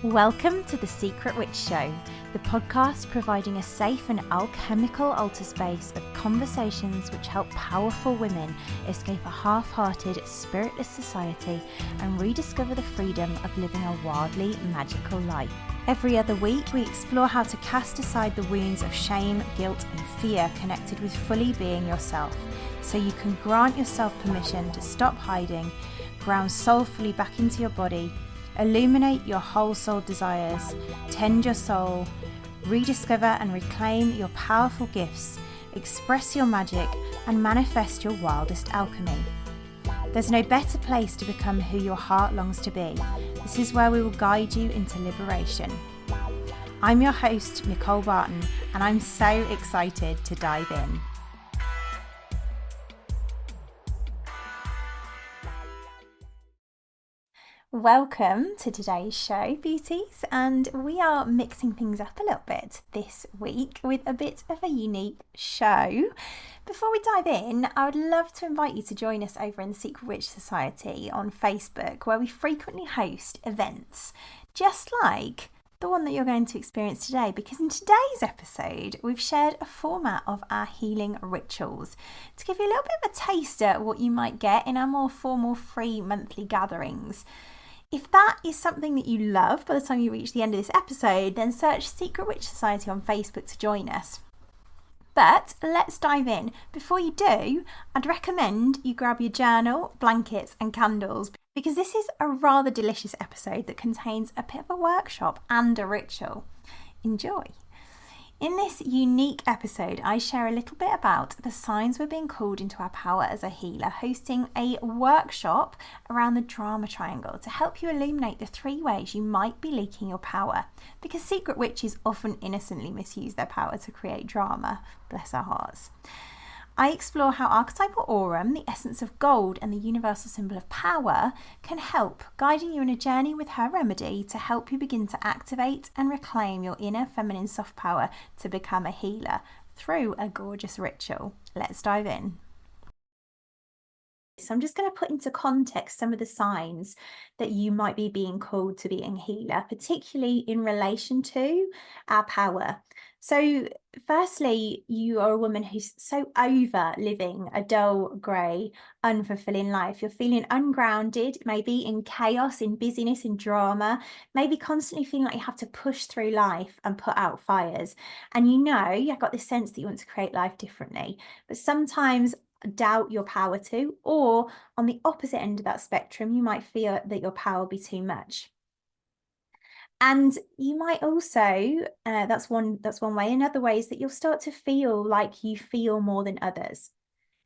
Welcome to The Secret Witch Show, the podcast providing a safe and alchemical altar space of conversations which help powerful women escape a half-hearted, spiritless society and rediscover the freedom of living a wildly magical life. Every other week, we explore how to cast aside the wounds of shame, guilt, and fear connected with fully being yourself, so you can grant yourself permission to stop hiding, ground soulfully back into your body, illuminate your whole soul desires, tend your soul, rediscover and reclaim your powerful gifts, express your magic, and manifest your wildest alchemy. There's no better place to become who your heart longs to be. This is where we will guide you into liberation. I'm your host, Nicole Barton, and I'm so excited to dive in. Welcome to today's show, beauties, and we are mixing things up a little bit this week with a bit of a unique show. Before we dive in, I would love to invite you to join us over in the Secret Witch Society on Facebook, where we frequently host events just like the one that you're going to experience today, because in today's episode we've shared a format of our healing rituals to give you a little bit of a taster of what you might get in our more formal free monthly gatherings. If that is something that you love by the time you reach the end of this episode, then search Secret Witch Society on Facebook to join us. But let's dive in. Before you do, I'd recommend you grab your journal, blankets and candles, because this is a rather delicious episode that contains a bit of a workshop and a ritual. Enjoy. In this unique episode, I share a little bit about the signs we're being called into our power as a healer, hosting a workshop around the drama triangle to help you illuminate the 3 ways you might be leaking your power, because secret witches often innocently misuse their power to create drama. Bless our hearts. I explore how archetypal aurum, the essence of gold and the universal symbol of power, can help, guiding you on a journey with her remedy to help you begin to activate and reclaim your inner feminine soft power to become a healer through a gorgeous ritual. Let's dive in. So I'm just going to put into context some of the signs that you might be being called to being a healer, particularly in relation to our power. So firstly, you are a woman who's so over living a dull, grey, unfulfilling life. You're feeling ungrounded, maybe in chaos, in busyness, in drama, maybe constantly feeling like you have to push through life and put out fires. And you've got this sense that you want to create life differently, but sometimes doubt your power too, or on the opposite end of that spectrum, you might feel that your power will be too much. And you might also, that's one way. In other ways, that you'll start to feel like you feel more than others.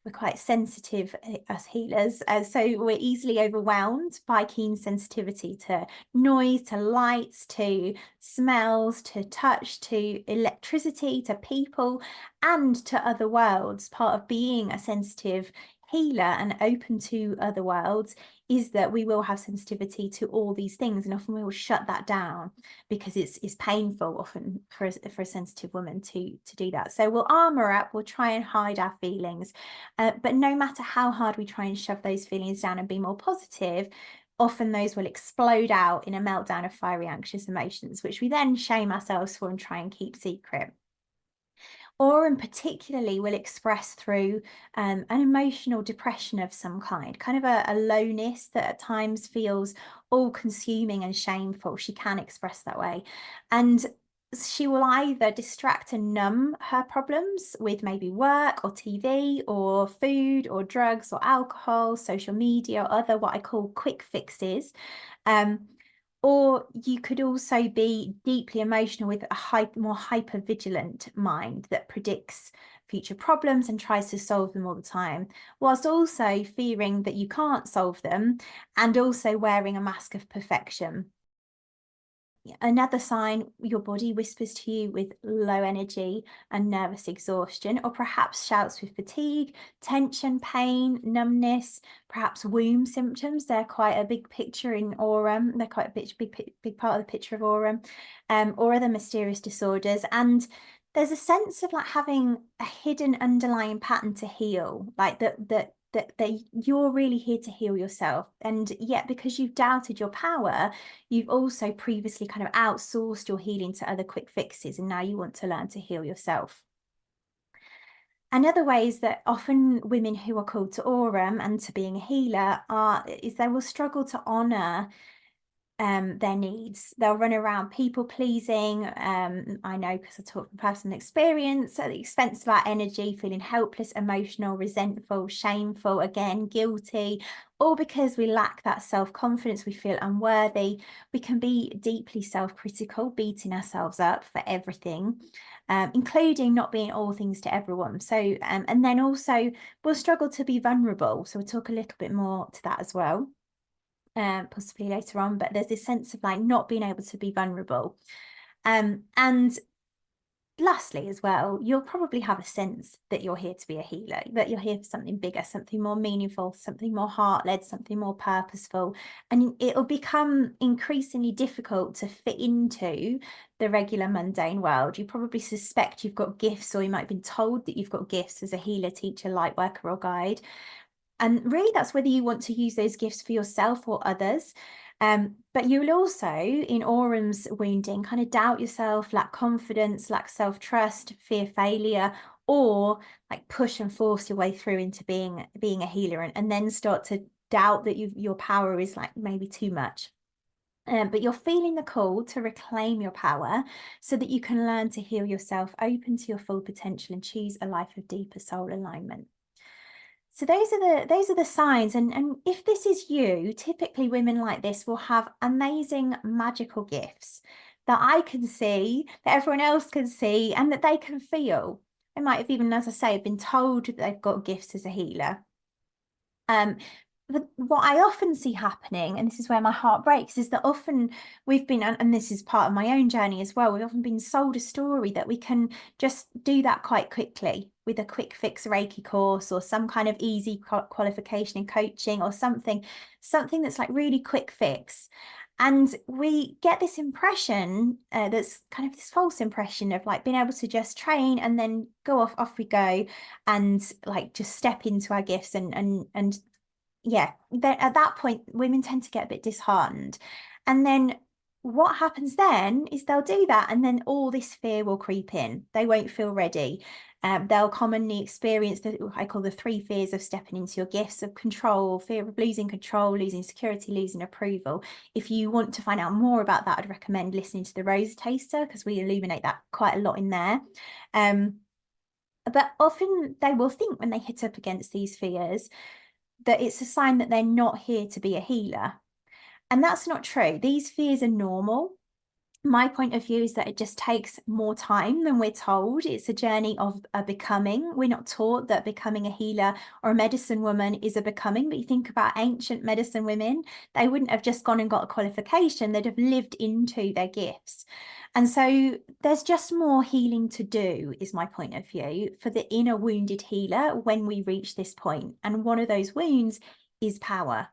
We're quite sensitive as healers, so we're easily overwhelmed by keen sensitivity to noise, to lights, to smells, to touch, to electricity, to people, and to other worlds. Part of being a sensitive healer and open to other worlds is that we will have sensitivity to all these things, and often we will shut that down because it's painful often for a sensitive woman to do that. So we'll armor up, we'll try and hide our feelings, but no matter how hard we try and shove those feelings down and be more positive, often those will explode out in a meltdown of fiery, anxious emotions, which we then shame ourselves for and try and keep secret. Or, and particularly, will express through an emotional depression of some kind, kind of a lowness that at times feels all-consuming and shameful. She can express that way. And she will either distract and numb her problems with maybe work or TV or food or drugs or alcohol, social media, or other what I call quick fixes. Or you could also be deeply emotional with a more hyper-vigilant mind that predicts future problems and tries to solve them all the time, whilst also fearing that you can't solve them and also wearing a mask of perfection. Another sign, your body whispers to you with low energy and nervous exhaustion, or perhaps shouts with fatigue, tension, pain, numbness, perhaps womb symptoms. They're quite a big picture in aurum. They're quite a big part of the picture of aurum, or other mysterious disorders. And there's a sense of like having a hidden underlying pattern to heal, like that that you're really here to heal yourself. And yet, because you've doubted your power, you've also previously kind of outsourced your healing to other quick fixes, and now you want to learn to heal yourself. Another way is that often women who are called to Aurum and to being a healer is they will struggle to honor their needs. They'll run around people pleasing. I know because I talk from personal experience, at the expense of our energy, feeling helpless, emotional, resentful, shameful, again, guilty, all because we lack that self-confidence. We feel unworthy. We can be deeply self-critical, beating ourselves up for everything, including not being all things to everyone. So, and then also we'll struggle to be vulnerable. So we'll talk a little bit more to that as well. Possibly later on, but there's this sense of like not being able to be vulnerable. And lastly as well, you'll probably have a sense that you're here to be a healer, that you're here for something bigger, something more meaningful, something more heart-led, something more purposeful. And it'll become increasingly difficult to fit into the regular mundane world. You probably suspect you've got gifts, or you might have been told that you've got gifts as a healer, teacher, light worker, or guide. And really, that's whether you want to use those gifts for yourself or others. But you will also, in Aurum's wounding, kind of doubt yourself, lack confidence, lack self-trust, fear failure, or like push and force your way through into being a healer, and then start to doubt that your power is like maybe too much. But you're feeling the call to reclaim your power so that you can learn to heal yourself, open to your full potential, and choose a life of deeper soul alignment. So those are the signs. And if this is you, typically women like this will have amazing magical gifts that I can see, that everyone else can see, and that they can feel. They might have even, as I say, been told that they've got gifts as a healer. But what I often see happening, and this is where my heart breaks, is that often we've been, and this is part of my own journey as well, we've often been sold a story that we can just do that quite quickly with a quick fix Reiki course, or some kind of easy qualification in coaching, or something that's like really quick fix. And we get this impression, that's kind of this false impression of like being able to just train and then go off we go, and like just step into our gifts and yeah, at that point, women tend to get a bit disheartened. And then what happens then is they'll do that, and then all this fear will creep in. They won't feel ready. They'll commonly experience what I call the 3 fears of stepping into your gifts: of control, fear of losing control, losing security, losing approval. If you want to find out more about that, I'd recommend listening to the Rose Taster, because we illuminate that quite a lot in there. But often they will think, when they hit up against these fears, that it's a sign that they're not here to be a healer. And that's not true. These fears are normal. My point of view is that it just takes more time than we're told. It's a journey of a becoming. We're not taught that becoming a healer or a medicine woman is a becoming. But you think about ancient medicine women, they wouldn't have just gone and got a qualification. They'd have lived into their gifts. And so there's just more healing to do, is my point of view, for the inner wounded healer when we reach this point. And one of those wounds is power.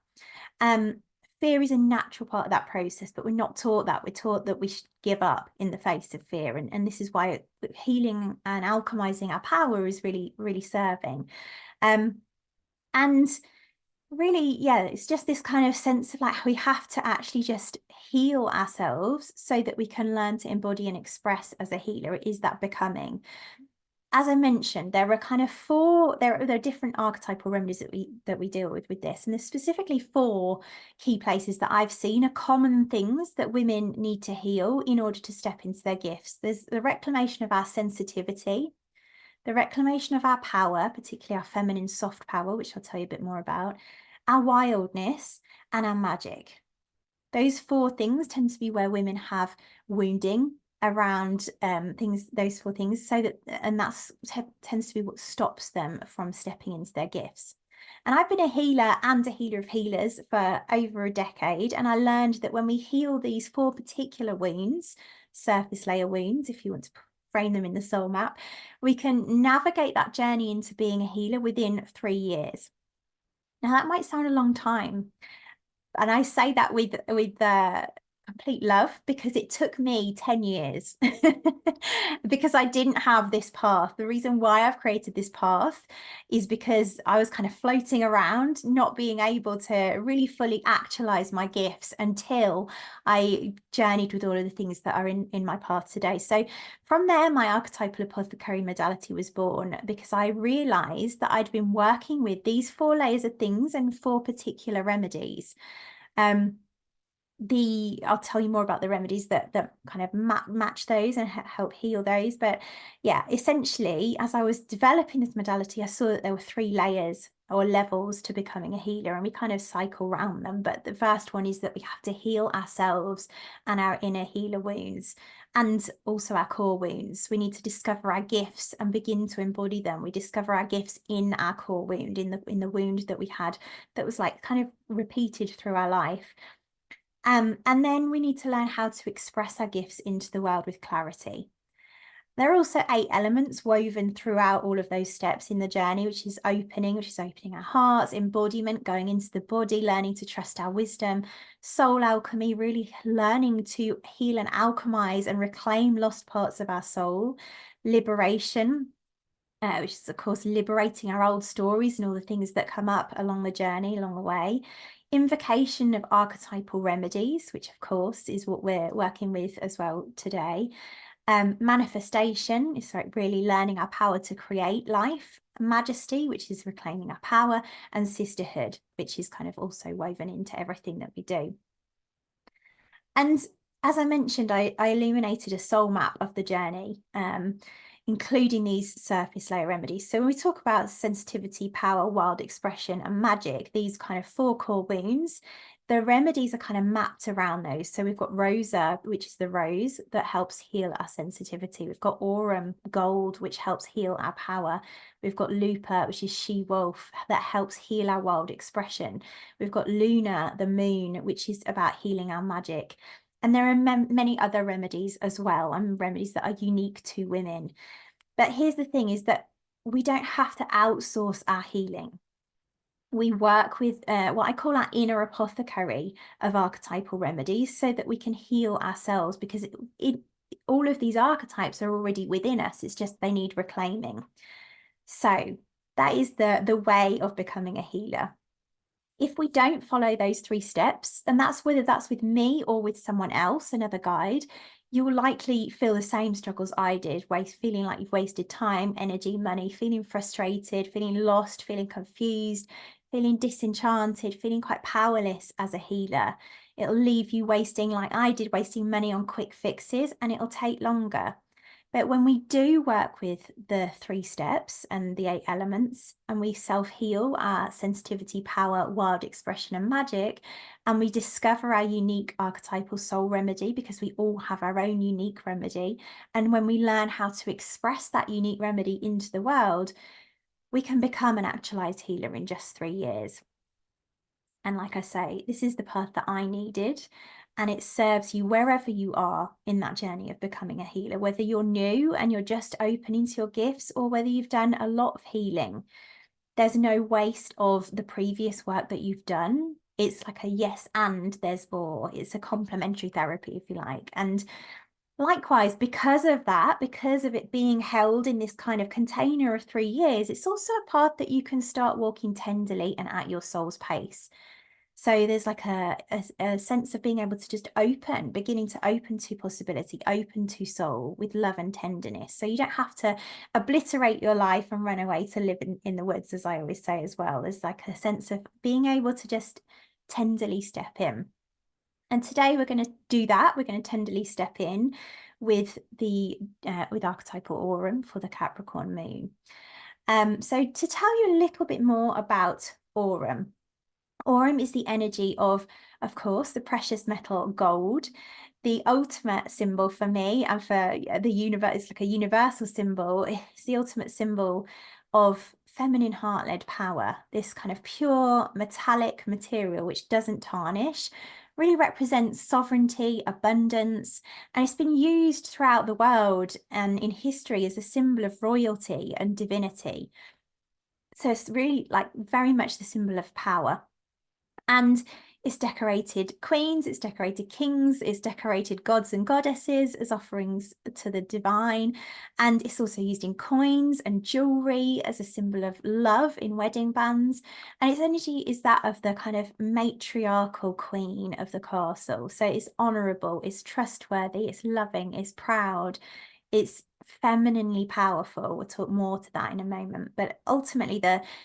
Fear is a natural part of that process, but we're not taught that. We're taught that we should give up in the face of fear. And this is why healing and alchemizing our power is really, really serving. And really, yeah, it's just this kind of sense of like we have to actually just heal ourselves so that we can learn to embody and express as a healer. It is that becoming. As I mentioned, there are kind of 4, there are different archetypal remedies that we deal with this. And there's specifically 4 key places that I've seen are common things that women need to heal in order to step into their gifts. There's the reclamation of our sensitivity, the reclamation of our power, particularly our feminine soft power, which I'll tell you a bit more about, our wildness, and our magic. Those 4 things tend to be where women have wounding around those 4 things, so that, and that's tends to be what stops them from stepping into their gifts. And I've been a healer and a healer of healers for over a decade, and I learned that when we heal these 4 particular wounds, surface layer wounds, if you want to frame them in the soul map, we can navigate that journey into being a healer within 3 years. Now that might sound a long time, and I say that with complete love, because it took me 10 years because I didn't have this path. The reason why I've created this path is because I was kind of floating around, not being able to really fully actualize my gifts until I journeyed with all of the things that are in my path today. So from there, my archetypal apothecary modality was born, because I realized that I'd been working with these 4 layers of things and 4 particular remedies. I'll tell you more about the remedies that kind of match those and help heal those. But yeah, essentially, as I was developing this modality, I saw that there were 3 layers or levels to becoming a healer, and we kind of cycle around them. But the first one is that we have to heal ourselves and our inner healer wounds, and also our core wounds. We need to discover our gifts and begin to embody them. We discover our gifts in our core wound, in the wound that we had that was like kind of repeated through our life. And then we need to learn how to express our gifts into the world with clarity. There are also 8 elements woven throughout all of those steps in the journey, which is opening our hearts, embodiment, going into the body, learning to trust our wisdom, soul alchemy, really learning to heal and alchemize and reclaim lost parts of our soul, liberation, which is, of course, liberating our old stories and all the things that come up along the journey, along the way. Invocation of archetypal remedies, which, of course, is what we're working with as well today. Manifestation is like really learning our power to create life. Majesty, which is reclaiming our power. And sisterhood, which is kind of also woven into everything that we do. And as I mentioned, I illuminated a soul map of the journey, including these surface layer remedies. So when we talk about sensitivity, power, wild expression, and magic, these kind of 4 core wounds, the remedies are kind of mapped around those. So we've got Rosa, which is the rose that helps heal our sensitivity. We've got Aurum, gold, which helps heal our power. We've got Lupa, which is she-wolf, that helps heal our wild expression. We've got Luna, the moon, which is about healing our magic. And there are many other remedies as well, and remedies that are unique to women. But here's the thing, is that we don't have to outsource our healing. We work with what I call our inner apothecary of archetypal remedies, so that we can heal ourselves, because all of these archetypes are already within us. It's just they need reclaiming. So that is the way of becoming a healer. If we don't follow those 3 steps, and that's whether that's with me or with someone else, another guide, you will likely feel the same struggles I did, feeling like you've wasted time, energy, money, feeling frustrated, feeling lost, feeling confused, feeling disenchanted, feeling quite powerless as a healer. It'll leave you wasting, like I did, wasting money on quick fixes, and it'll take longer. But when we do work with the 3 steps and the 8 elements, and we self-heal our sensitivity, power, wild expression, and magic, and we discover our unique archetypal soul remedy, because we all have our own unique remedy, and when we learn how to express that unique remedy into the world, we can become an actualized healer in just 3 years. And like I say, this is the path that I needed, and it serves you wherever you are in that journey of becoming a healer, whether you're new and you're just opening to your gifts, or whether you've done a lot of healing. There's no waste of the previous work that you've done. It's like a yes, and there's more. It's a complementary therapy, if you like. And likewise, because of that, because of it being held in this kind of container of 3 years, it's also a path that you can start walking tenderly and at your soul's pace. So there's like a sense of being able to just beginning to open to possibility, open to soul with love and tenderness. So you don't have to obliterate your life and run away to live in the woods, as I always say as well. There's like a sense of being able to just tenderly step in. And today we're going to do that. We're going to tenderly step in with with archetypal Aurum for the Capricorn moon. So to tell you a little bit more about Aurum. Aurum is the energy of course, the precious metal gold, the ultimate symbol for me and for the universe. It's like a universal symbol. It's the ultimate symbol of feminine heart-led power, this kind of pure metallic material which doesn't tarnish, really represents sovereignty, abundance, and it's been used throughout the world and in history as a symbol of royalty and divinity. So it's really like very much the symbol of power. And It's decorated queens, it's decorated kings, it's decorated gods and goddesses as offerings to the divine. And it's also used in coins and jewelry as a symbol of love in wedding bands. And its energy is that of the kind of matriarchal queen of the castle. So it's honorable, it's trustworthy, it's loving, it's proud, it's femininely powerful. We'll talk more to that in a moment, but ultimately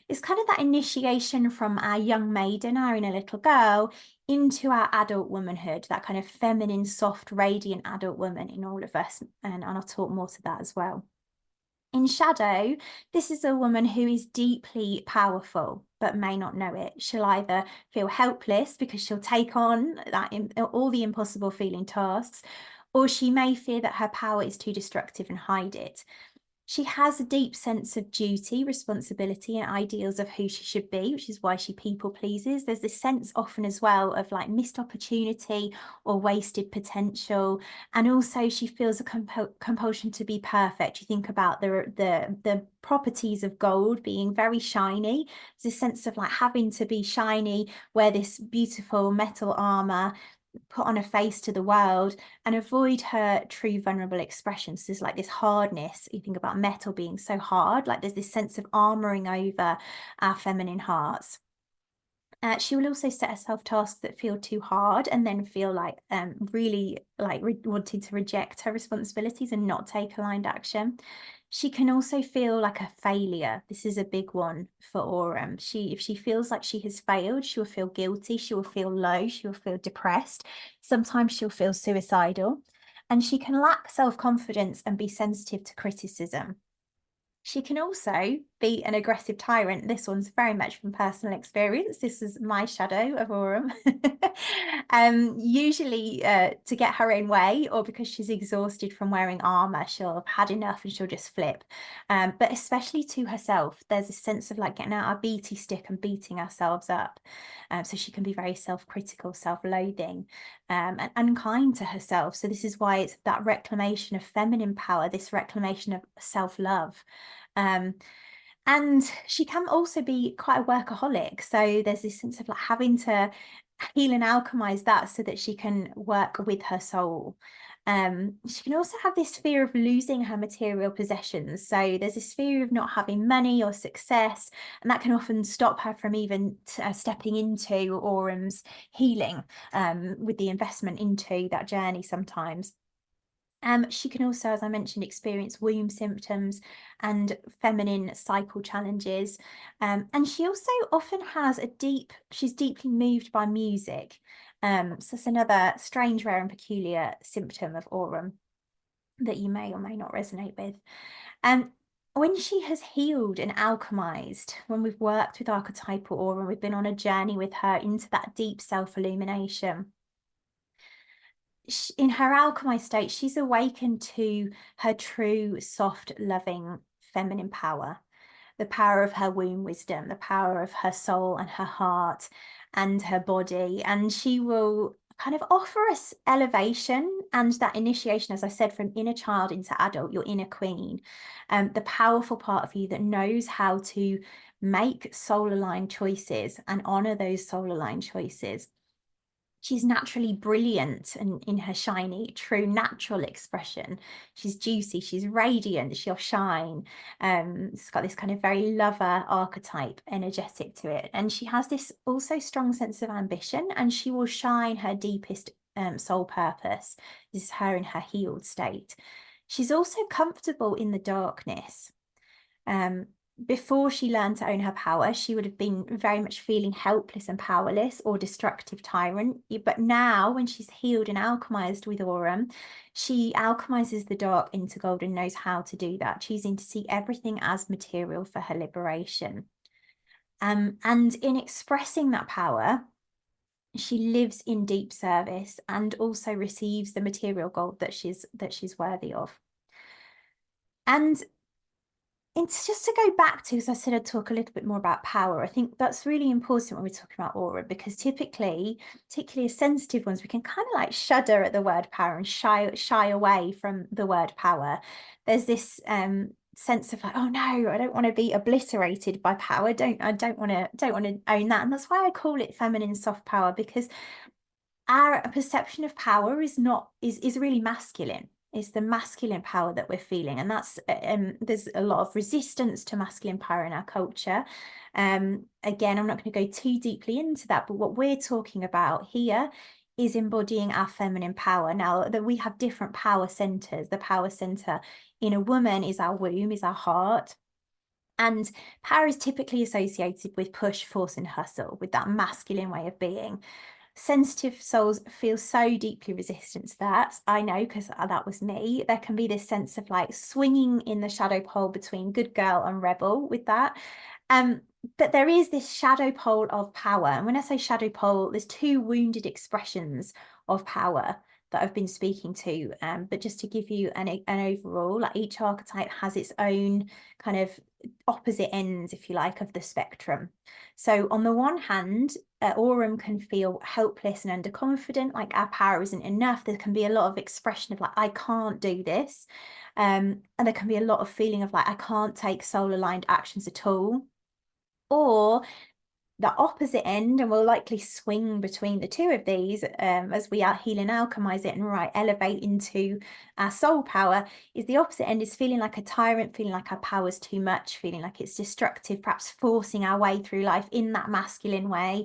it's kind of that initiation from our young maiden, our inner little girl, into our adult womanhood, that kind of feminine, soft, radiant adult woman in all of us. And I'll talk more to that as well. In shadow, this is a woman who is deeply powerful but may not know it. She'll either feel helpless because she'll take on all the impossible feeling tasks, or she may fear that her power is too destructive and hide it. She has a deep sense of duty, responsibility, and ideals of who she should be, which is why she people pleases. There's this sense often as well of like missed opportunity or wasted potential. And also she feels a compulsion to be perfect. You think about the properties of gold being very shiny. There's a sense of like having to be shiny, wear this beautiful metal armor, put on a face to the world, and avoid her true vulnerable expressions. There's like this hardness. You think about metal being so hard, like there's this sense of armoring over our feminine hearts. She will also set herself tasks that feel too hard and then feel like really like wanting to reject her responsibilities and not take aligned action. She can also feel like a failure. This is a big one for Aurum. If she feels like she has failed, she will feel guilty, she will feel low, she will feel depressed. Sometimes she'll feel suicidal. And she can lack self-confidence and be sensitive to criticism. She can also be an aggressive tyrant. This one's very much from personal experience. This is my shadow of Aurum. Usually to get her own way, or because she's exhausted from wearing armor, she'll have had enough and she'll just flip. But especially to herself, there's a sense of like getting out our BT stick and beating ourselves up. So she can be very self-critical, self-loathing, and unkind to herself. So this is why it's that reclamation of feminine power, this reclamation of self-love. And she can also be quite a workaholic. So there's this sense of like having to heal and alchemize that so that she can work with her soul. She can also have this fear of losing her material possessions. So there's this fear of not having money or success, and that can often stop her from even stepping into Aurum's healing with the investment into that journey sometimes. She can also, as I mentioned, experience womb symptoms and feminine cycle challenges. And she also often has she's deeply moved by music. So it's another strange, rare and peculiar symptom of Aurum that you may or may not resonate with. When she has healed and alchemized, when we've worked with archetypal Aurum, we've been on a journey with her into that deep self-illumination. In her alchemized state, she's awakened to her true, soft, loving, feminine power, the power of her womb wisdom, the power of her soul and her heart and her body. And she will kind of offer us elevation and that initiation, as I said, from inner child into adult, your inner queen, the powerful part of you that knows how to make soul-aligned choices and honor those soul-aligned choices. She's naturally brilliant and in her shiny, true, natural expression. She's juicy, she's radiant, she'll shine. It's got this kind of very lover archetype energetic to it. And she has this also strong sense of ambition, and she will shine her deepest soul purpose. This is her in her healed state. She's also comfortable in the darkness. Before she learned to own her power, she would have been very much feeling helpless and powerless or destructive tyrant. But now, when she's healed and alchemized with Aurum, she alchemizes the dark into gold and knows how to do that, choosing to see everything as material for her liberation. And in expressing that power, she lives in deep service and also receives the material gold that she's worthy of. And it's just to go back to, as I said, I'd talk a little bit more about power. I think that's really important when we're talking about aura, because typically, particularly as sensitive ones, we can kind of like shudder at the word power and shy away from the word power. There's this sense of like, oh no, I don't want to be obliterated by power. I don't want to own that. And that's why I call it feminine soft power, because our perception of power is really masculine. It's the masculine power that we're feeling, and that's there's a lot of resistance to masculine power in our culture. Again, I'm not going to go too deeply into that, but what we're talking about here is embodying our feminine power. Now that we have different power centers, the power center in a woman is our womb, is our heart. And power is typically associated with push, force, and hustle, with that masculine way of being. Sensitive souls feel so deeply resistant to that. I know, because that was me. There can be this sense of like swinging in the shadow pole between good girl and rebel with that. But there is this shadow pole of power. And when I say shadow pole, there's two wounded expressions of power that I've been speaking to. But just to give you an overall, like each archetype has its own kind of opposite ends, if you like, of the spectrum. So on the one hand, Aurum can feel helpless and underconfident, like our power isn't enough. There can be a lot of expression of like, I can't do this. And there can be a lot of feeling of like, I can't take soul-aligned actions at all. Or the opposite end, and we'll likely swing between the two of these as we are heal and alchemize it and elevate into our soul power, is the opposite end is feeling like a tyrant, feeling like our power's too much, feeling like it's destructive, perhaps forcing our way through life in that masculine way,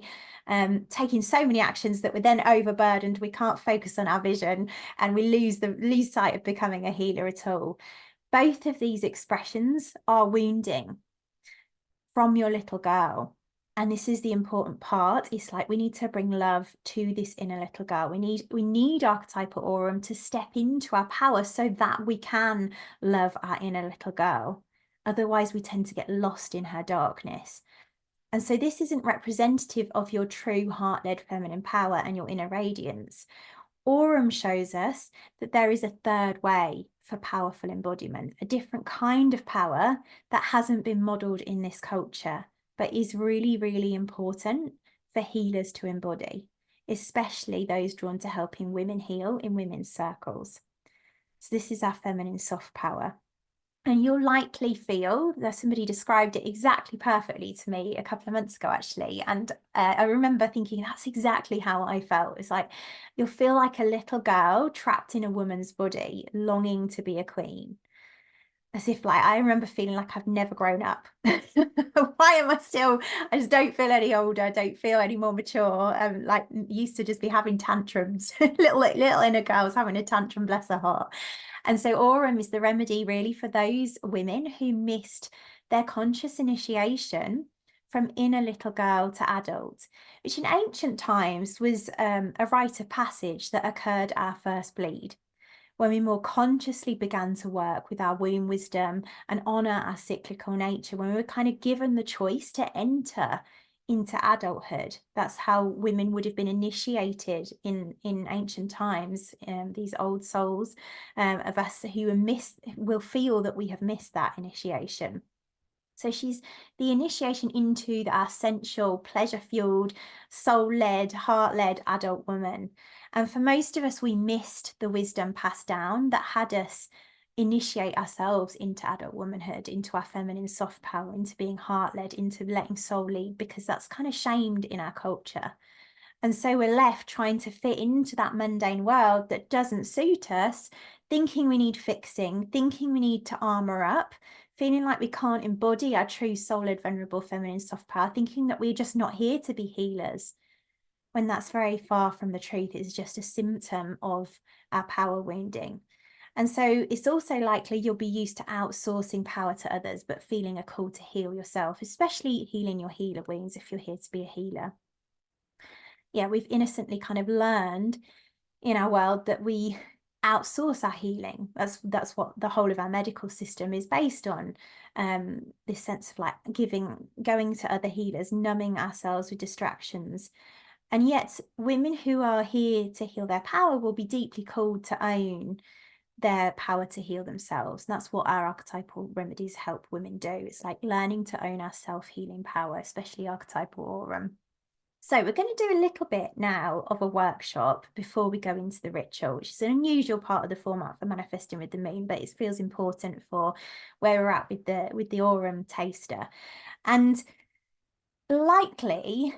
taking so many actions that we're then overburdened, we can't focus on our vision, and we lose sight of becoming a healer at all. Both of these expressions are wounding from your little girl. And this is the important part. It's like we need to bring love to this inner little girl. We need archetypal Aurum to step into our power so that we can love our inner little girl. Otherwise, we tend to get lost in her darkness. And so this isn't representative of your true heart-led feminine power and your inner radiance. Aurum shows us that there is a third way for powerful embodiment, a different kind of power that hasn't been modeled in this culture, but is really, really important for healers to embody, especially those drawn to helping women heal in women's circles. So this is our feminine soft power. And you'll likely feel that somebody described it exactly perfectly to me a couple of months ago, actually. And I remember thinking, that's exactly how I felt. It's like, you'll feel like a little girl trapped in a woman's body, longing to be a queen. As if like, I remember feeling like I've never grown up. Why am I still, I just don't feel any older. I don't feel any more mature. Like used to just be having tantrums, little inner girls having a tantrum, bless her heart. And so Aurum is the remedy really for those women who missed their conscious initiation from inner little girl to adult, which in ancient times was a rite of passage that occurred at our first bleed, when we more consciously began to work with our womb wisdom and honor our cyclical nature, when we were kind of given the choice to enter into adulthood. That's how women would have been initiated in ancient times. These old souls of us who will feel that we have missed that initiation. So she's the initiation into our sensual, pleasure-fueled, soul-led, heart-led adult woman. And for most of us, we missed the wisdom passed down that had us initiate ourselves into adult womanhood, into our feminine soft power, into being heart-led, into letting soul lead, because that's kind of shamed in our culture. And so we're left trying to fit into that mundane world that doesn't suit us, thinking we need fixing, thinking we need to armor up, feeling like we can't embody our true soul-led, vulnerable, feminine soft power, thinking that we're just not here to be healers, when that's very far from the truth. It's just a symptom of our power wounding. And so it's also likely you'll be used to outsourcing power to others, but feeling a call to heal yourself, especially healing your healer wounds if you're here to be a healer. Yeah, we've innocently kind of learned in our world that we outsource our healing. That's what the whole of our medical system is based on. This sense of like going to other healers, numbing ourselves with distractions. And yet women who are here to heal their power will be deeply called to own their power to heal themselves. And that's what our archetypal remedies help women do. It's like learning to own our self-healing power, especially archetypal Aurum. So we're going to do a little bit now of a workshop before we go into the ritual, which is an unusual part of the format for manifesting with the moon, but it feels important for where we're at with the Aurum taster. And likely,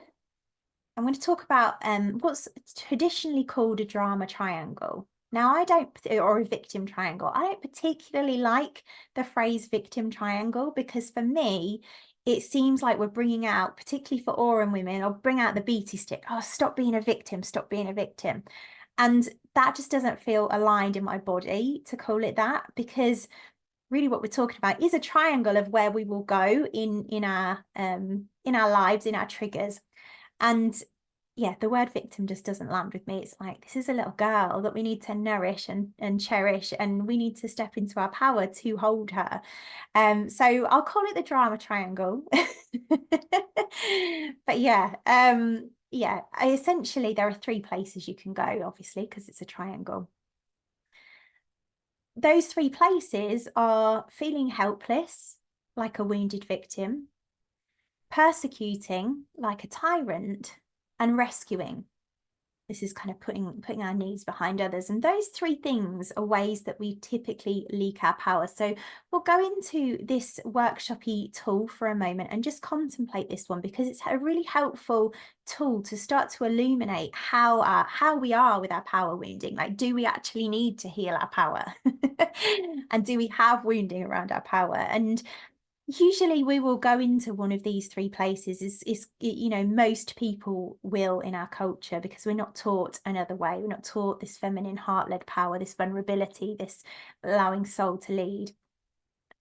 I'm going to talk about what's traditionally called a drama triangle. Now, or a victim triangle. I don't particularly like the phrase victim triangle because for me, it seems like we're bringing out, particularly for Aurum women, or bring out the beaty stick. Oh, stop being a victim, stop being a victim. And that just doesn't feel aligned in my body to call it that, because really what we're talking about is a triangle of where we will go in our lives, in our triggers. And yeah, the word victim just doesn't land with me. It's like, this is a little girl that we need to nourish and cherish, and we need to step into our power to hold her. So I'll call it the drama triangle. But yeah, essentially there are 3 places you can go, obviously, because it's a triangle. Those 3 places are feeling helpless, like a wounded victim, persecuting, like a tyrant, and rescuing. This is kind of putting our needs behind others. And those 3 things are ways that we typically leak our power. So we'll go into this workshop-y tool for a moment and just contemplate this one, because it's a really helpful tool to start to illuminate how we are with our power wounding. Like, do we actually need to heal our power? And do we have wounding around our power? And usually we will go into one of these 3 places. Is most people will in our culture, because we're not taught another way. We're not taught this feminine heart-led power, this vulnerability, this allowing soul to lead.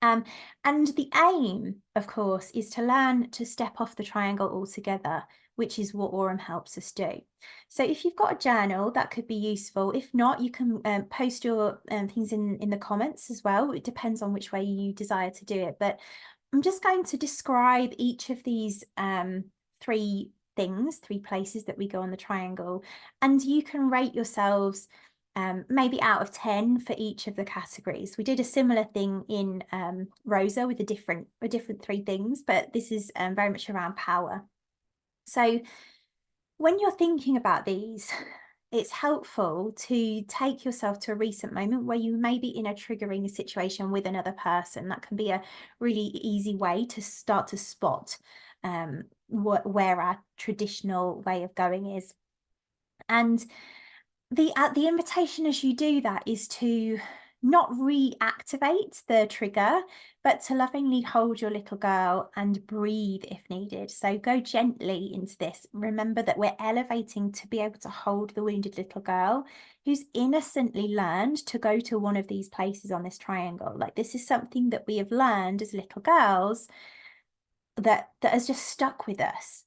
And the aim, of course, is to learn to step off the triangle altogether, which is what Aurum helps us do. So if you've got a journal, that could be useful. If not, you can post your things in the comments as well. It depends on which way you desire to do it. But I'm just going to describe each of these 3 things, 3 places that we go on the triangle, and you can rate yourselves maybe out of 10 for each of the categories. We did a similar thing in Rosa with a different 3 things, but this is very much around power. So when you're thinking about these, it's helpful to take yourself to a recent moment where you may be in a triggering situation with another person. That can be a really easy way to start to spot where our traditional way of going is. And the invitation as you do that is to not reactivate the trigger, but to lovingly hold your little girl and breathe if needed. So go gently into this. Remember that we're elevating to be able to hold the wounded little girl who's innocently learned to go to one of these places on this triangle. Like, this is something that we have learned as little girls that has just stuck with us.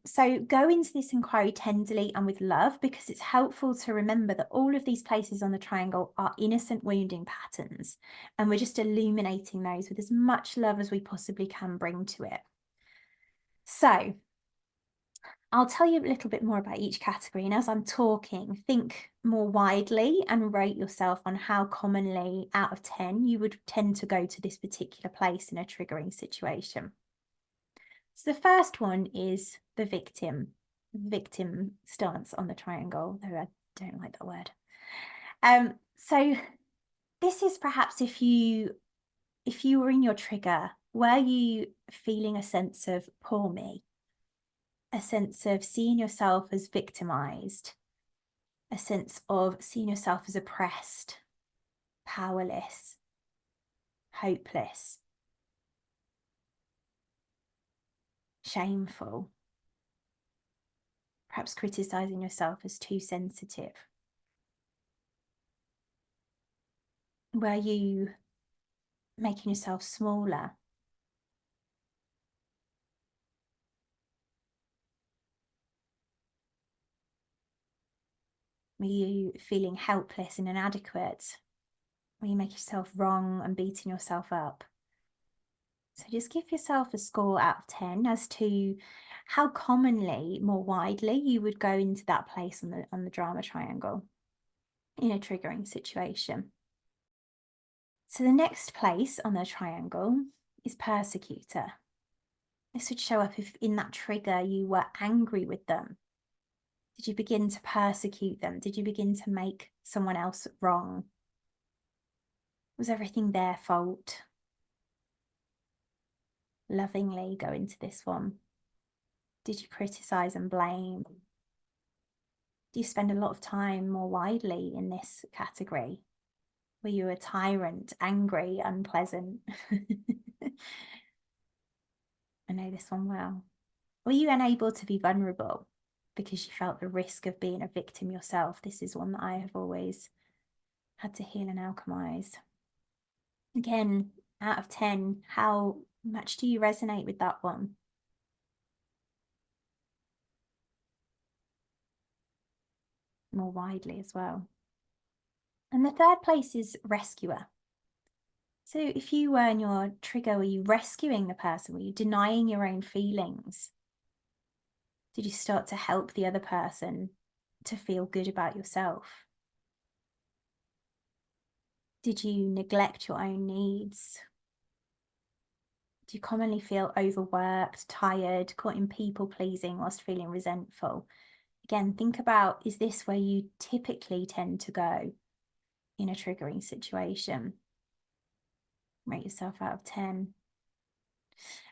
So go into this inquiry tenderly and with love, because it's helpful to remember that all of these places on the triangle are innocent wounding patterns, and we're just illuminating those with as much love as we possibly can bring to it. So I'll tell you a little bit more about each category, and as I'm talking, think more widely and rate yourself on how commonly out of 10 you would tend to go to this particular place in a triggering situation. So the first one is the victim stance on the triangle, though I don't like that word. So this is perhaps if you were in your trigger, were you feeling a sense of poor me, a sense of seeing yourself as victimized, a sense of seeing yourself as oppressed, powerless, hopeless, shameful, perhaps criticizing yourself as too sensitive? Were you making yourself smaller? Were you feeling helpless and inadequate? Were you making yourself wrong and beating yourself up? So just give yourself a score out of 10 as to how commonly, more widely, you would go into that place on the drama triangle in a triggering situation. So the next place on the triangle is persecutor. This would show up if in that trigger you were angry with them. Did you begin to persecute them? Did you begin to make someone else wrong? Was everything their fault? Lovingly go into this one. Did you criticize and blame? Do you spend a lot of time more widely in this category? Were you a tyrant, angry, unpleasant? I know this one well. Were you unable to be vulnerable because you felt the risk of being a victim yourself? This is one that I have always had to heal and alchemize. Again, out of 10, how much do you resonate with that one? More widely as well. And the third place is rescuer. So if you were in your trigger, were you rescuing the person? Were you denying your own feelings? Did you start to help the other person to feel good about yourself? Did you neglect your own needs? Do you commonly feel overworked, tired, caught in people pleasing whilst feeling resentful? Again, think about, is this where you typically tend to go in a triggering situation? Rate yourself out of 10.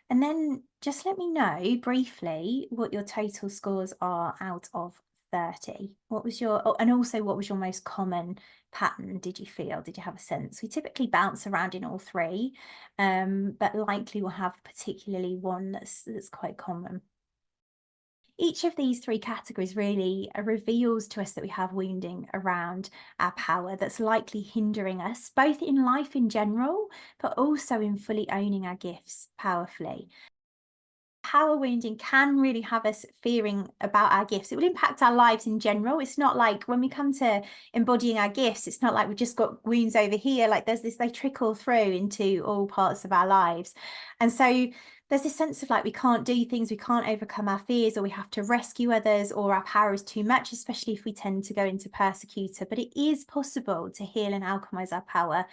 And then just let me know briefly what your total scores are out of 30. What was your, oh, and also what was your most common pattern? Did you feel, did you have a sense? We typically bounce around in all three, but likely we'll have particularly one that's quite common. Each of these three categories really reveals to us that we have wounding around our power that's likely hindering us, both in life in general, but also in fully owning our gifts powerfully. Power wounding can really have us fearing about our gifts. It will impact our lives in general. It's not like when we come to embodying our gifts, it's not like we've just got wounds over here. Like there's this, they trickle through into all parts of our lives. And so there's this sense of like we can't do things, we can't overcome our fears, or we have to rescue others, or our power is too much, especially if we tend to go into persecutor. But it is possible to heal and alchemize our power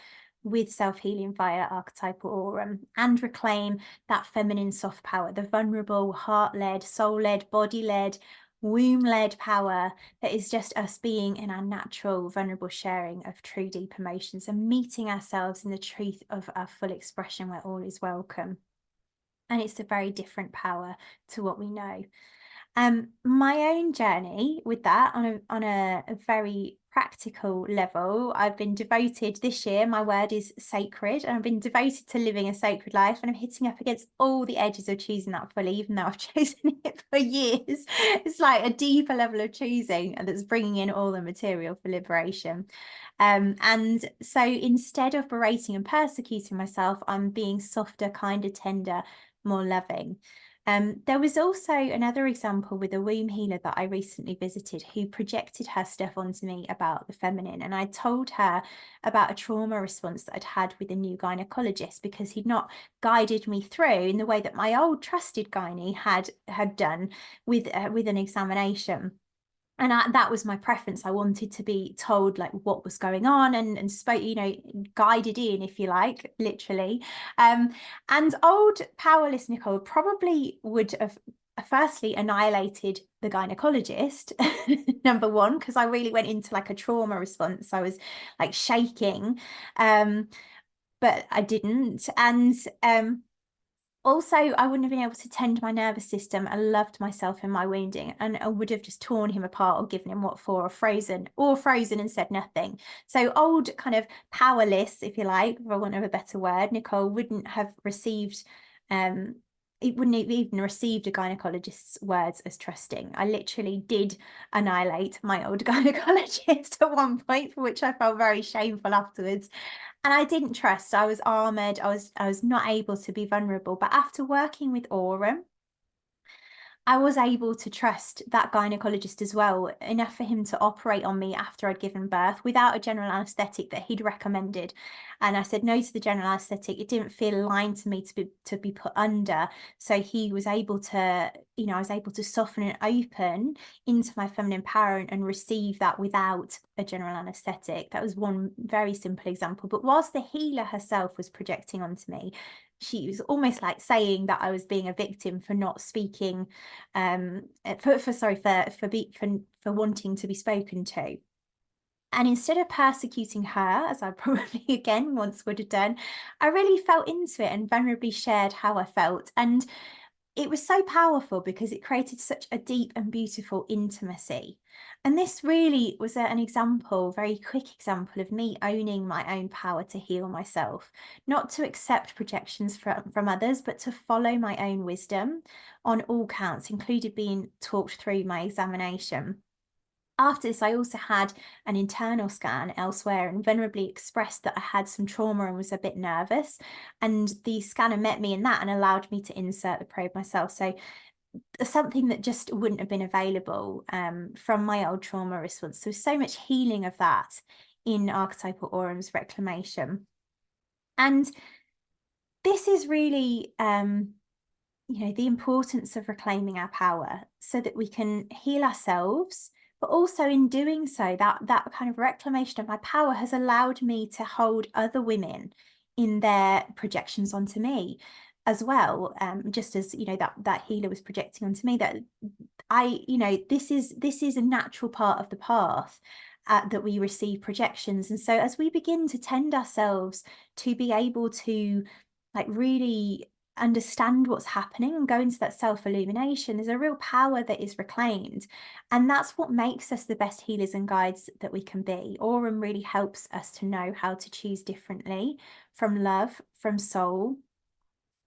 with self-healing via archetypal aura and reclaim that feminine soft power, the vulnerable, heart-led, soul-led, body-led, womb-led power that is just us being in our natural, vulnerable sharing of true deep emotions and meeting ourselves in the truth of our full expression where all is welcome. And it's a very different power to what we know. My own journey with that on a very practical level, I've been devoted this year, my word is sacred, and I've been devoted to living a sacred life, and I'm hitting up against all the edges of choosing that fully, even though I've chosen it for years. It's like a deeper level of choosing that's bringing in all the material for liberation. And so instead of berating and persecuting myself, I'm being softer, kinder, tender, more loving. There was also another example with a womb healer that I recently visited who projected her stuff onto me about the feminine. And I told her about a trauma response that I'd had with a new gynecologist because he'd not guided me through in the way that my old trusted gynae had done with an examination. And that was my preference. I wanted to be told like what was going on and spoke, you know, guided in, if you like, literally. And old powerless Nicole probably would have firstly annihilated the gynecologist, number one, because I really went into like a trauma response. I was like shaking, but I didn't. And also, I wouldn't have been able to tend my nervous system. I loved myself in my wounding, and I would have just torn him apart or given him what for, or frozen and said nothing. So old kind of powerless, if you like, for want of a better word, Nicole wouldn't have received, it wouldn't have even received a gynecologist's words as trusting. I literally did annihilate my old gynecologist at one point, for which I felt very shameful afterwards. And I didn't trust. I was armored. I was not able to be vulnerable. But after working with Aura, I was able to trust that gynecologist as well, enough for him to operate on me after I'd given birth without a general anaesthetic that he'd recommended. And I said no to the general anaesthetic. It didn't feel aligned to me to be put under. So he was able to, you know, I was able to soften and open into my feminine power and receive that without a general anaesthetic. That was one very simple example. But whilst the healer herself was projecting onto me, she was almost like saying that I was being a victim for not speaking, for wanting to be spoken to. And instead of persecuting her, as I probably again once would have done, I really felt into it and vulnerably shared how I felt. And it was so powerful because it created such a deep and beautiful intimacy. And this really was an example, very quick example of me owning my own power to heal myself, not to accept projections from others, but to follow my own wisdom on all counts, included being talked through my examination. After this, I also had an internal scan elsewhere and vulnerably expressed that I had some trauma and was a bit nervous. And the scanner met me in that and allowed me to insert the probe myself. So something that just wouldn't have been available from my old trauma response. So much healing of that in archetypal Auram's reclamation. And this is really the importance of reclaiming our power so that we can heal ourselves, but also in doing so, that kind of reclamation of my power has allowed me to hold other women in their projections onto me as well. Just as, that healer was projecting onto me, that this is a natural part of the path. That we receive projections. And so as we begin to tend ourselves to be able to really understand what's happening and go into that self-illumination, there's a real power that is reclaimed. And that's what makes us the best healers and guides that we can be. Aurum really helps us to know how to choose differently from love, from soul,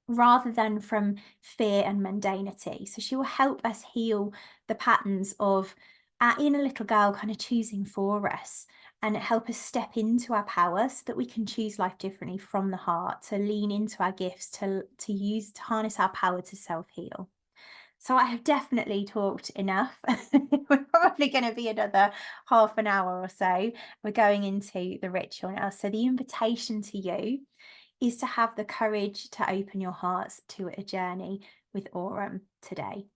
rather than from fear and mundanity. So she will help us heal the patterns of our inner little girl kind of choosing for us, and help us step into our power so that we can choose life differently from the heart, to lean into our gifts, to harness our power to self-heal. So I have definitely talked enough. We're probably going to be another half an hour or so. We're going into the ritual now. So the invitation to you is to have the courage to open your hearts to a journey with Aurum today.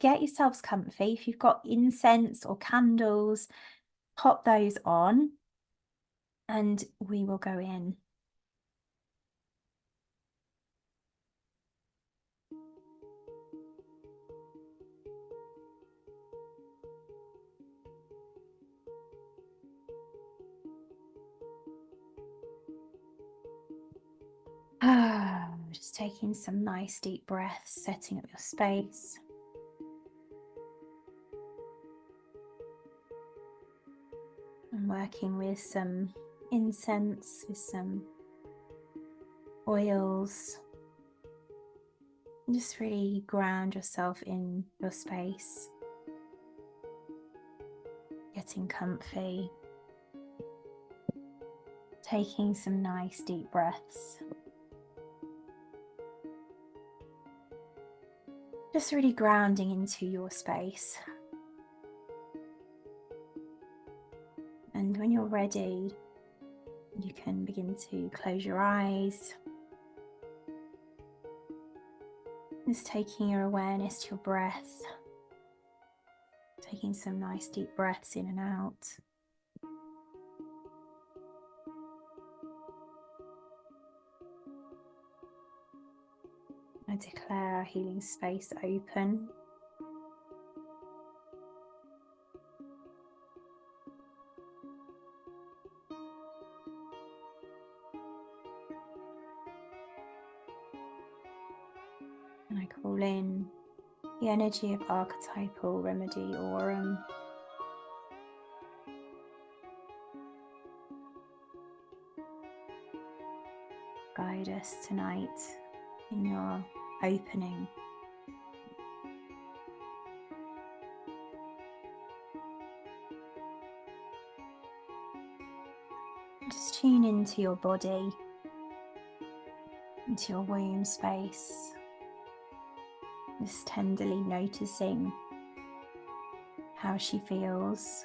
Get yourselves comfy. If you've got incense or candles, pop those on and we will go in. Just taking some nice deep breaths, setting up your space. And working with some incense, with some oils. And just really ground yourself in your space. Getting comfy. Taking some nice deep breaths. Just really grounding into your space. And when you're ready, you can begin to close your eyes. Just taking your awareness to your breath. Taking some nice deep breaths in and out. I declare our healing space open. And I call in the energy of archetypal remedy Aurum. Guide us tonight in your opening. Just tune into your body, into your womb space. Just tenderly noticing how she feels.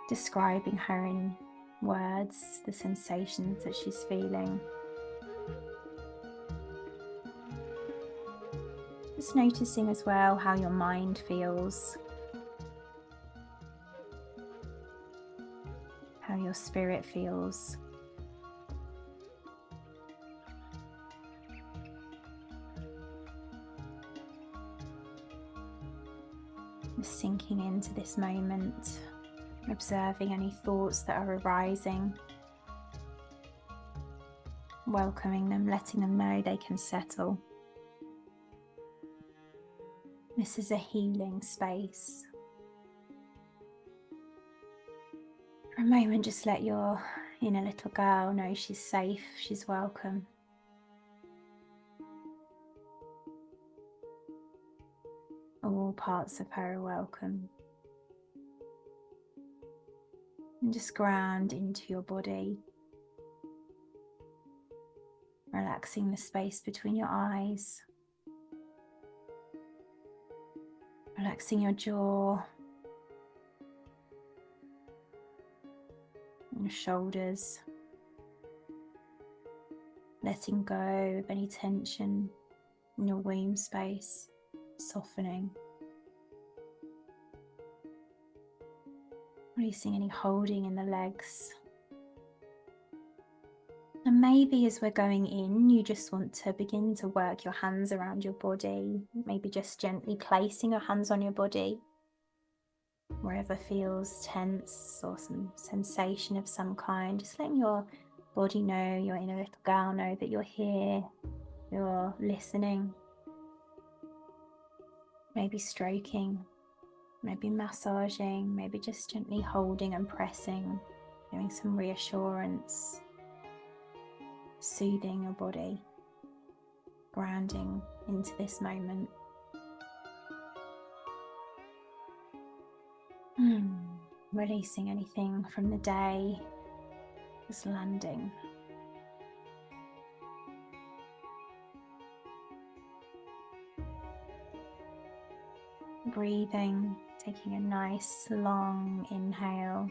Describing her in words, the sensations that she's feeling. Just noticing as well how your mind feels, how your spirit feels. Just sinking into this moment, observing any thoughts that are arising, welcoming them, letting them know they can settle. This is a healing space. For a moment, just let your inner little girl know she's safe, she's welcome. All parts of her are welcome. And just ground into your body, relaxing the space between your eyes, relaxing your jaw, and your shoulders, letting go of any tension in your womb space, softening. Releasing any holding in the legs. And maybe as we're going in, you just want to begin to work your hands around your body, maybe just gently placing your hands on your body, wherever feels tense or some sensation of some kind. Just letting your body know, your inner little girl know that you're here, you're listening. Maybe stroking, maybe massaging, maybe just gently holding and pressing, giving some reassurance, soothing your body, grounding into this moment. Releasing anything from the day, just landing. Breathing, taking a nice long inhale.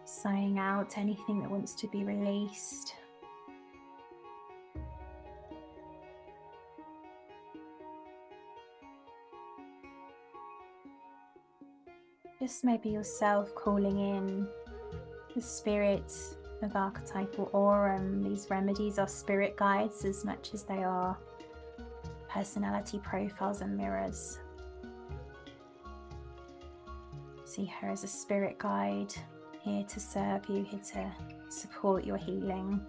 Sighing out anything that wants to be released. Just maybe yourself calling in the spirit of archetypal aurum. These remedies are spirit guides as much as they are personality profiles and mirrors. See her as a spirit guide, here to serve you, here to support your healing.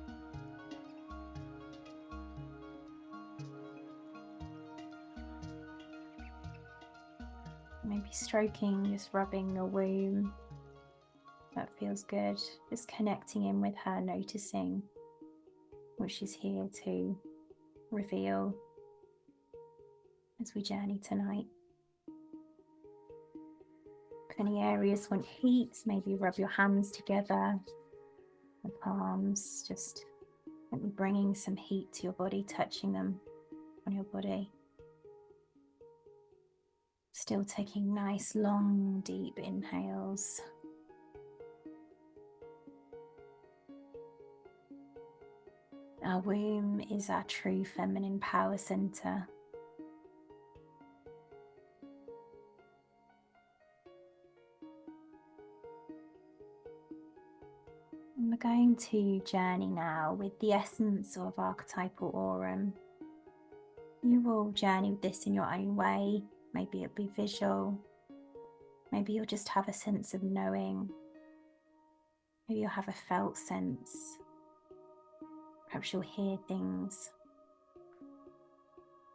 Maybe stroking, just rubbing your womb. That feels good. Just connecting in with her, noticing what she's here to reveal as we journey tonight. If any areas want heat, maybe rub your hands together, the palms, just bringing some heat to your body, touching them on your body. Still taking nice, long, deep inhales. Our womb is our true feminine power center. And we're going to journey now with the essence of archetypal aurum. You will journey with this in your own way. Maybe it'll be visual. Maybe you'll just have a sense of knowing. Maybe you'll have a felt sense. Perhaps you'll hear things.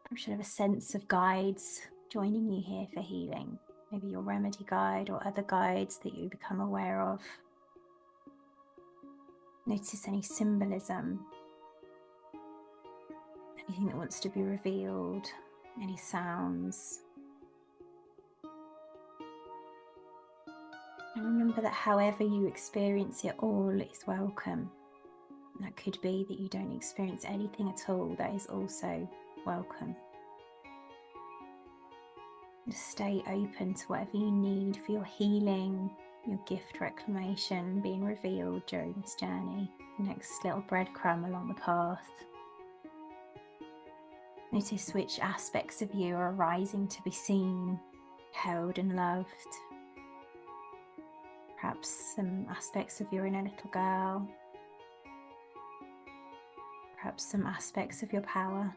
Perhaps you'll have a sense of guides joining you here for healing. Maybe your remedy guide or other guides that you become aware of. Notice any symbolism, anything that wants to be revealed, any sounds. And remember that however you experience it, all is welcome. That could be that you don't experience anything at all. That is also welcome. Just stay open to whatever you need for your healing, your gift reclamation being revealed during this journey. The next little breadcrumb along the path. Notice which aspects of you are arising to be seen, held and loved. Perhaps some aspects of your inner little girl. Perhaps some aspects of your power.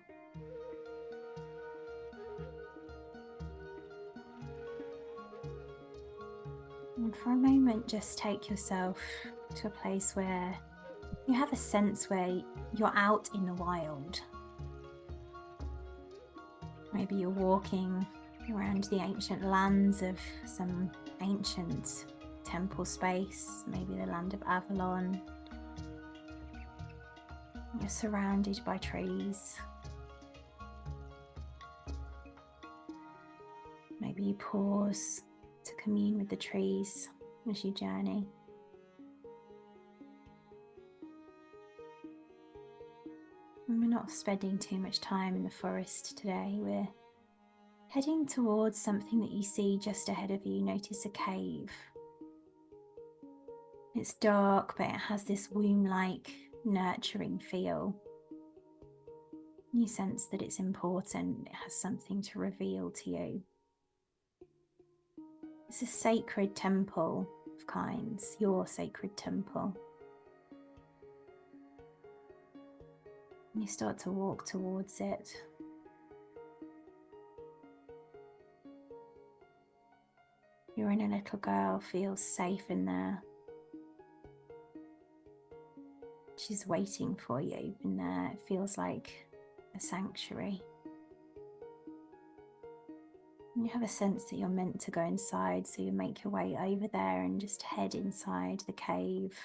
And for a moment, just take yourself to a place where you have a sense where you're out in the wild. Maybe you're walking around the ancient lands of some ancient temple space, maybe the land of Avalon. You're surrounded by trees. Maybe you pause to commune with the trees as you journey. And we're not spending too much time in the forest today. We're heading towards something that you see just ahead of you. Notice a cave. It's dark, but it has this womb-like, nurturing feel. You sense that it's important. It has something to reveal to you. It's a sacred temple of kinds, your sacred temple. You start to walk towards it. Your inner little girl feels safe in there. She's waiting for you in there. It feels like a sanctuary. And you have a sense that you're meant to go inside, so you make your way over there and just head inside the cave.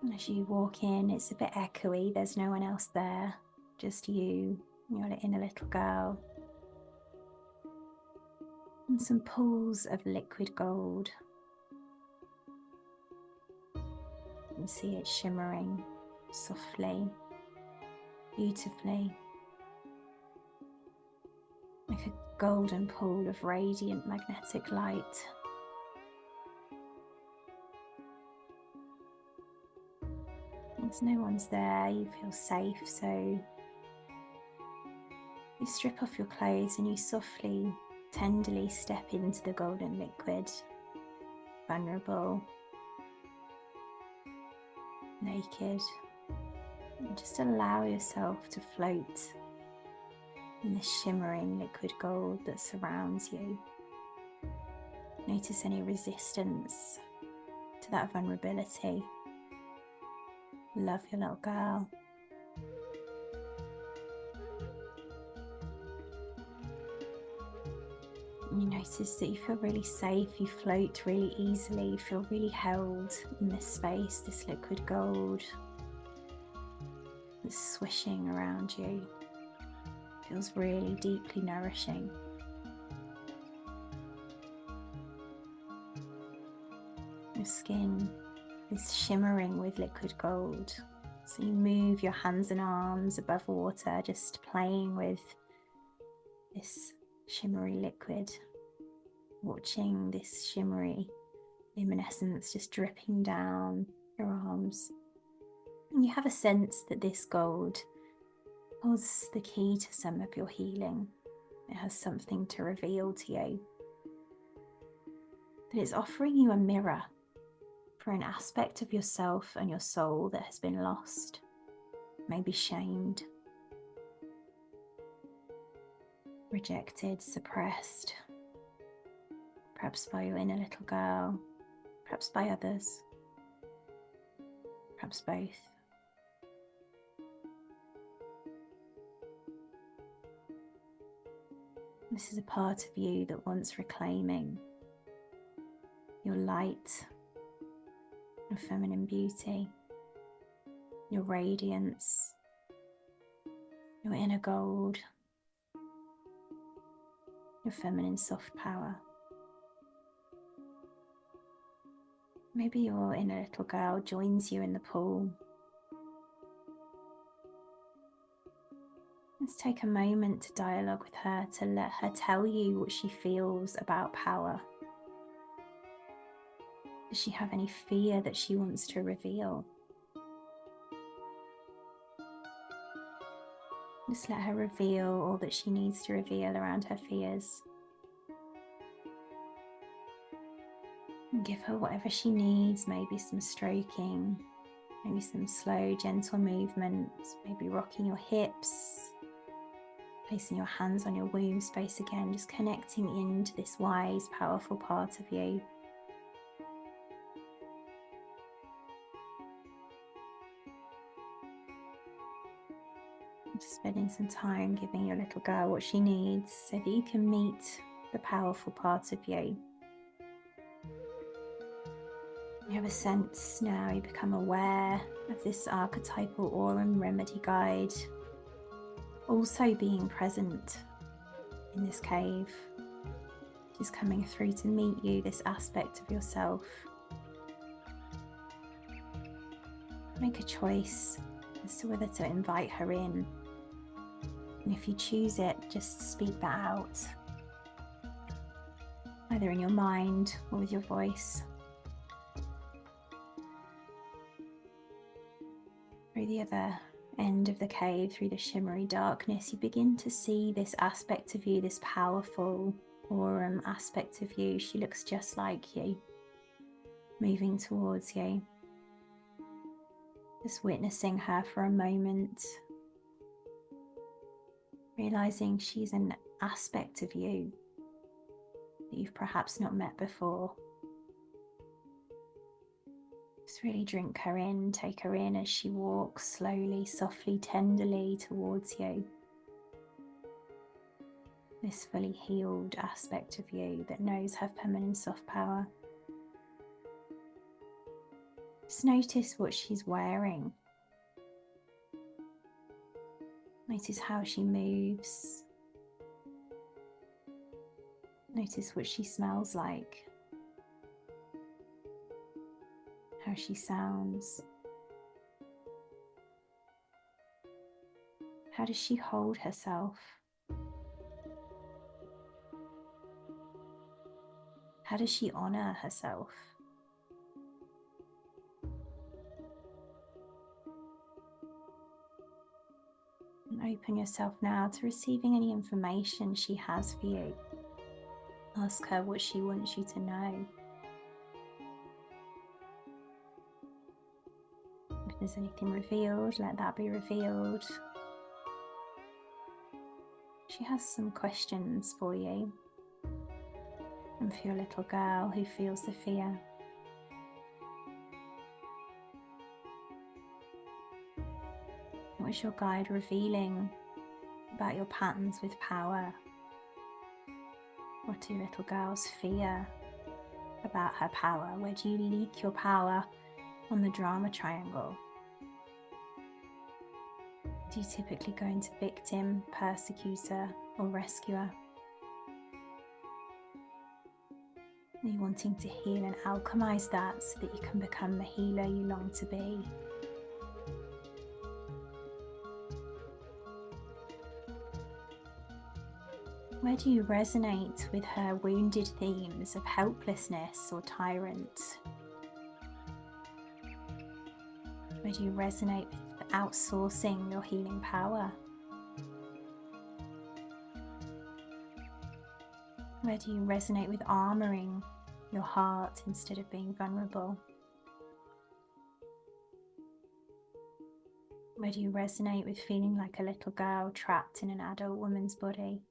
And as you walk in, it's a bit echoey. There's no one else there, just you, your inner little girl. And some pools of liquid gold. You can see it shimmering softly, beautifully, like a golden pool of radiant magnetic light. As no one's there, you feel safe, so you strip off your clothes and you softly, tenderly step into the golden liquid, vulnerable, naked, and just allow yourself to float in the shimmering liquid gold that surrounds you. Notice any resistance to that vulnerability. Love your little girl. And you notice that you feel really safe, you float really easily, you feel really held in this space, this liquid gold that's swishing around you. It feels really deeply nourishing. Your skin is shimmering with liquid gold. So you move your hands and arms above water, just playing with this shimmery liquid, watching this shimmery luminescence just dripping down your arms. And you have a sense that this gold holds the key to some of your healing. It has something to reveal to you. That it's offering you a mirror for an aspect of yourself and your soul that has been lost, maybe shamed, rejected, suppressed, perhaps by your inner little girl, perhaps by others, perhaps both. This is a part of you that wants reclaiming your light, your feminine beauty, your radiance, your inner gold, your feminine soft power. Maybe your inner little girl joins you in the pool. Let's take a moment to dialogue with her, to let her tell you what she feels about power. Does she have any fear that she wants to reveal? Just let her reveal all that she needs to reveal around her fears. And give her whatever she needs, maybe some stroking, maybe some slow, gentle movements, maybe rocking your hips, placing your hands on your womb space again, just connecting into this wise, powerful part of you. Just spending some time giving your little girl what she needs so that you can meet the powerful part of you. You have a sense now, you become aware of this archetypal Aurum remedy guide also being present in this cave. She's coming through to meet you, this aspect of yourself. Make a choice as to whether to invite her in. And if you choose it, just speak that out, either in your mind or with your voice. Through the other end of the cave, through the shimmery darkness, you begin to see this aspect of you, this powerful Aurum aspect of you. She looks just like you, moving towards you. Just witnessing her for a moment, realizing she's an aspect of you that you've perhaps not met before. Just really drink her in, take her in as she walks slowly, softly, tenderly towards you. This fully healed aspect of you that knows her feminine soft power. Just notice what she's wearing. Notice how she moves. Notice what she smells like. How she sounds. How does she hold herself? How does she honor herself? And open yourself now to receiving any information she has for you. Ask her what she wants you to know. If there's anything revealed, let that be revealed. She has some questions for you, and for your little girl who feels the fear. What is your guide revealing about your patterns with power? What do your little girls fear about her power? Where do you leak your power on the drama triangle? Do you typically go into victim, persecutor, or rescuer? Are you wanting to heal and alchemize that so that you can become the healer you long to be? Where do you resonate with her wounded themes of helplessness or tyrant? Where do you resonate with outsourcing your healing power? Where do you resonate with armoring your heart instead of being vulnerable? Where do you resonate with feeling like a little girl trapped in an adult woman's body?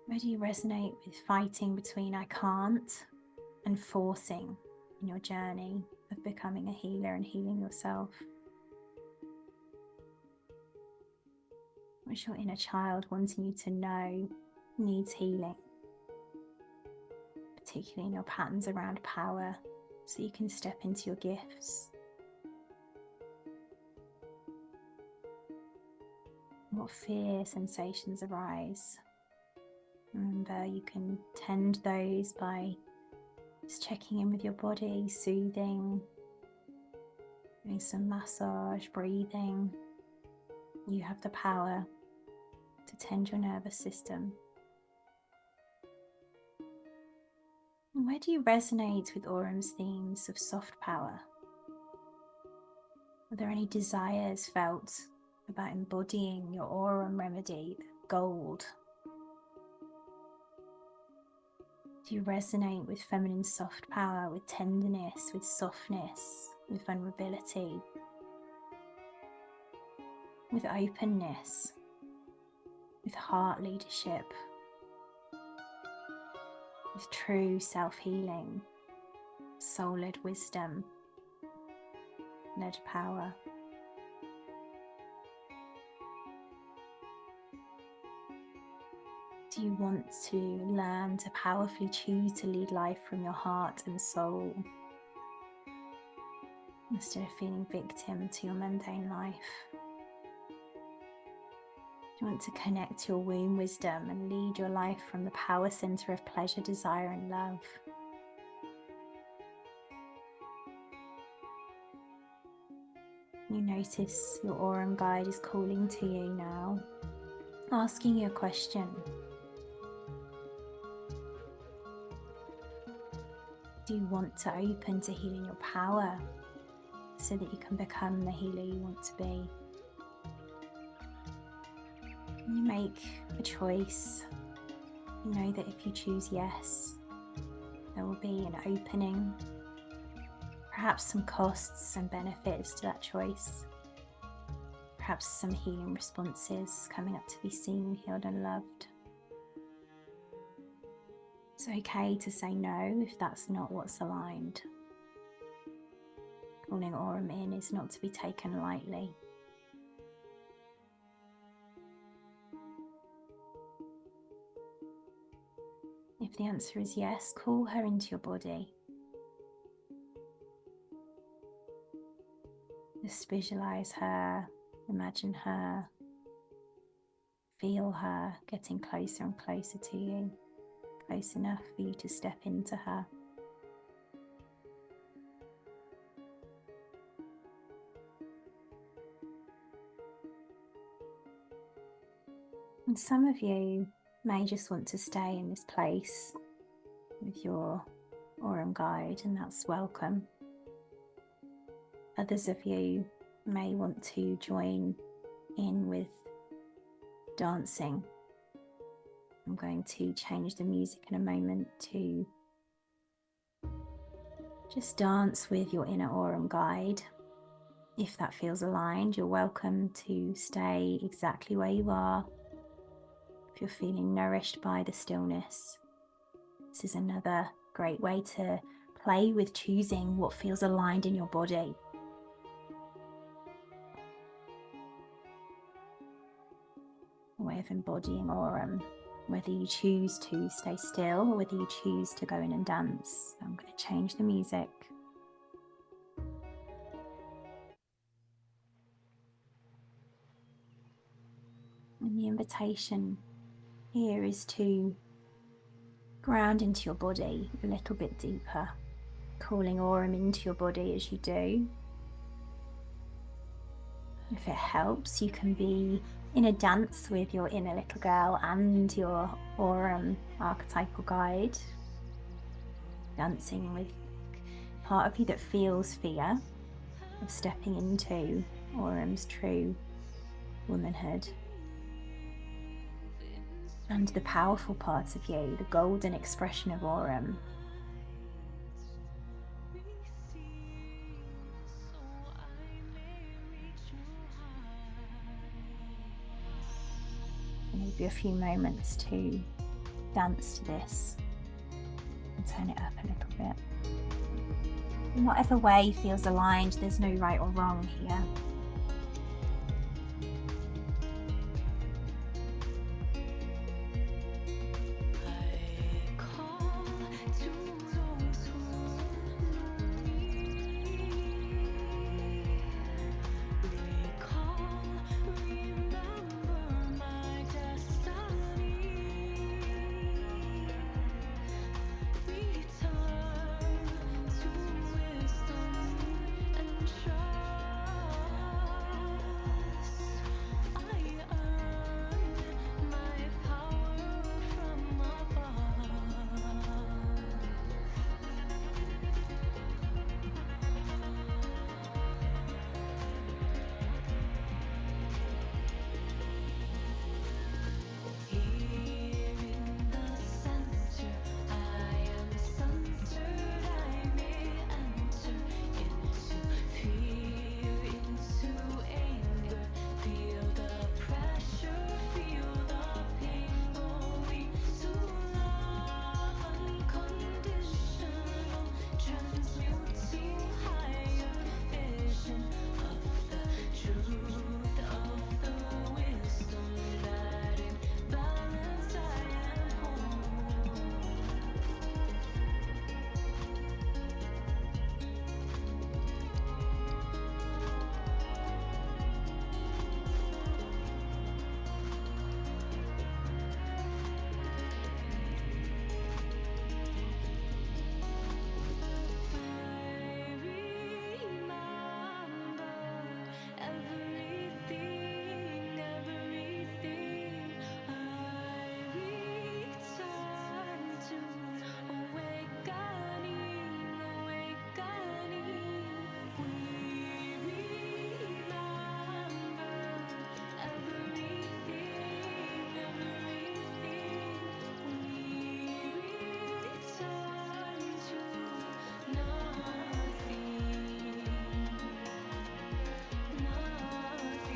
Where do you resonate with fighting between I can't and forcing in your journey of becoming a healer and healing yourself? What's your inner child wanting you to know needs healing, particularly in your patterns around power, so you can step into your gifts? What fear sensations arise? Remember, you can tend those by just checking in with your body, soothing, doing some massage, breathing. You have the power to tend your nervous system. And where do you resonate with Aurum's themes of soft power? Are there any desires felt about embodying your aura remedy, gold? Do you resonate with feminine soft power, with tenderness, with softness, with vulnerability, with openness, with heart leadership, with true self-healing, soul-led wisdom, led power? Do you want to learn to powerfully choose to lead life from your heart and soul, instead of feeling victim to your mundane life? Do you want to connect to your womb wisdom and lead your life from the power center of pleasure, desire, and love? You notice your aura guide is calling to you now, asking you a question. Do you want to open to healing your power so that you can become the healer you want to be? You make a choice. You know that if you choose yes, there will be an opening, perhaps some costs and benefits to that choice, perhaps some healing responses coming up to be seen, healed, and loved. It's okay to say no if that's not what's aligned. Calling Aurum in is not to be taken lightly. If the answer is yes, call her into your body. Just visualize her, imagine her, feel her getting closer and closer to you, close enough for you to step into her. And some of you may just want to stay in this place with your Aurum guide, and that's welcome. Others of you may want to join in with dancing. I'm going to change the music in a moment to just dance with your inner Aurum guide. If that feels aligned, you're welcome to stay exactly where you are. If you're feeling nourished by the stillness, this is another great way to play with choosing what feels aligned in your body. A way of embodying Aurum, whether you choose to stay still or whether you choose to go in and dance. I'm going to change the music. And the invitation here is to ground into your body a little bit deeper, calling Aurum into your body as you do. If it helps, you can be in a dance with your inner little girl and your Aurum archetypal guide, dancing with part of you that feels fear of stepping into Aurum's true womanhood, and the powerful part of you, the golden expression of Aurum. Maybe a few moments to dance to this and turn it up a little bit. In whatever way feels aligned, there's no right or wrong here.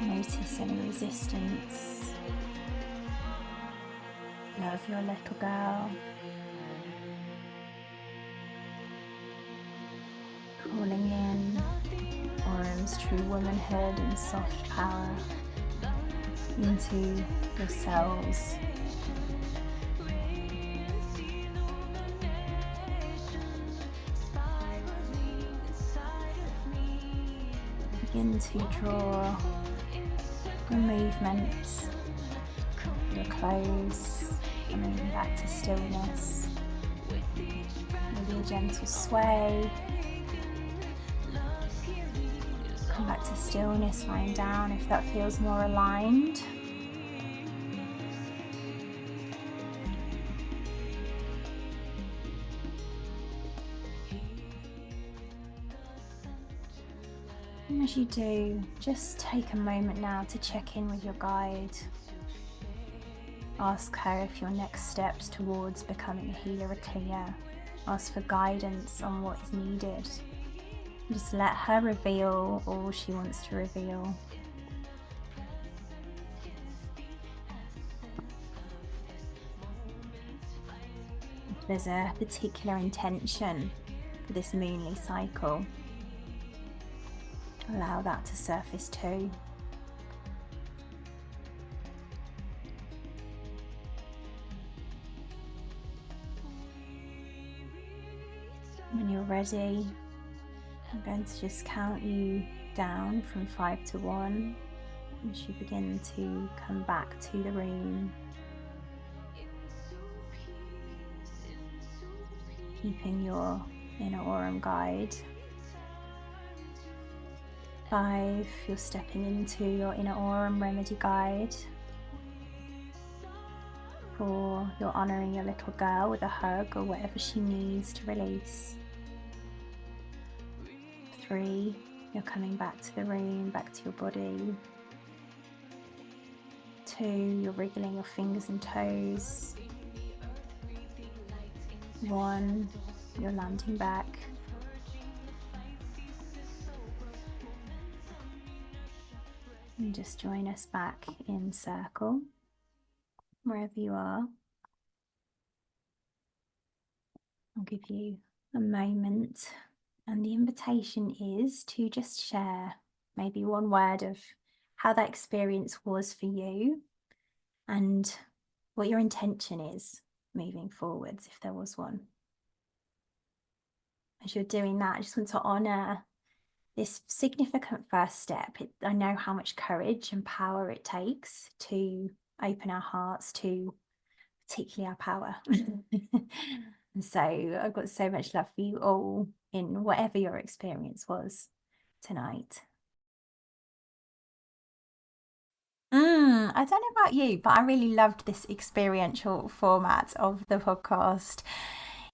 Notice any resistance. Love your little girl. Calling in Orum's true womanhood and soft power into your cells. Begin to draw your movements, your clothes, coming back to stillness. Maybe a gentle sway. Come back to stillness, lying down if that feels more aligned. And as you do, just take a moment now to check in with your guide. Ask her if your next steps towards becoming a healer are clear. Ask for guidance on what is needed. Just let her reveal all she wants to reveal. If there's a particular intention for this moonly cycle, allow that to surface too. When you're ready, I'm going to just count you down from 5 to 1 as you begin to come back to the room, keeping your inner Aurum guide. 5, you're stepping into your inner Aurum remedy guide. 4, you're honouring your little girl with a hug or whatever she needs to release. 3, you're coming back to the room, back to your body. 2, you're wriggling your fingers and toes. 1, you're landing back. And just join us back in circle, wherever you are. I'll give you a moment, and the invitation is to just share maybe one word of how that experience was for you and what your intention is moving forwards, if there was one. As you're doing that, I just want to honour this significant first step. I know how much courage and power it takes to open our hearts to particularly our power. And so I've got so much love for you all in whatever your experience was tonight. I don't know about you, but I really loved this experiential format of the podcast.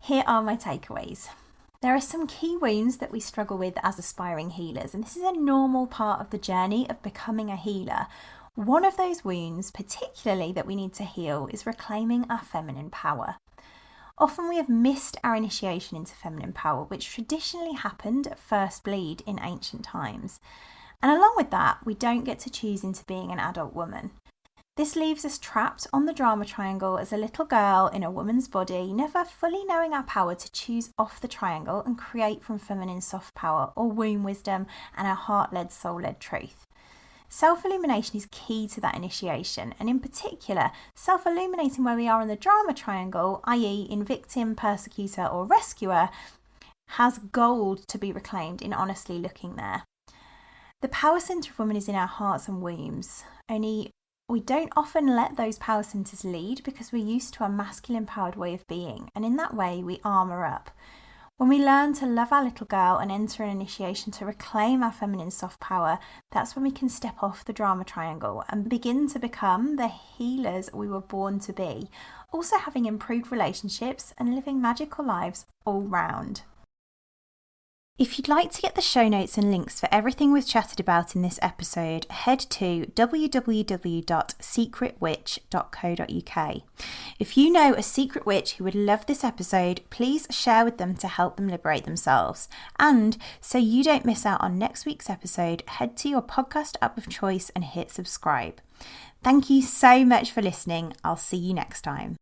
Here are my takeaways. There are some key wounds that we struggle with as aspiring healers, and this is a normal part of the journey of becoming a healer. One of those wounds, particularly that we need to heal, is reclaiming our feminine power. Often we have missed our initiation into feminine power, which traditionally happened at first bleed in ancient times. And along with that, we don't get to choose into being an adult woman. This leaves us trapped on the drama triangle as a little girl in a woman's body, never fully knowing our power to choose off the triangle and create from feminine soft power or womb wisdom and our heart-led, soul-led truth. Self-illumination is key to that initiation, and in particular, self-illuminating where we are in the drama triangle, i.e. in victim, persecutor or rescuer, has gold to be reclaimed in honestly looking there. The power centre of women is in our hearts and wombs, only we don't often let those power centres lead because we're used to a masculine powered way of being, and in that way we armour up. When we learn to love our little girl and enter an initiation to reclaim our feminine soft power, that's when we can step off the drama triangle and begin to become the healers we were born to be, also having improved relationships and living magical lives all round. If you'd like to get the show notes and links for everything we've chatted about in this episode, head to www.secretwitch.co.uk. If you know a secret witch who would love this episode, please share with them to help them liberate themselves. And so you don't miss out on next week's episode, head to your podcast app of choice and hit subscribe. Thank you so much for listening. I'll see you next time.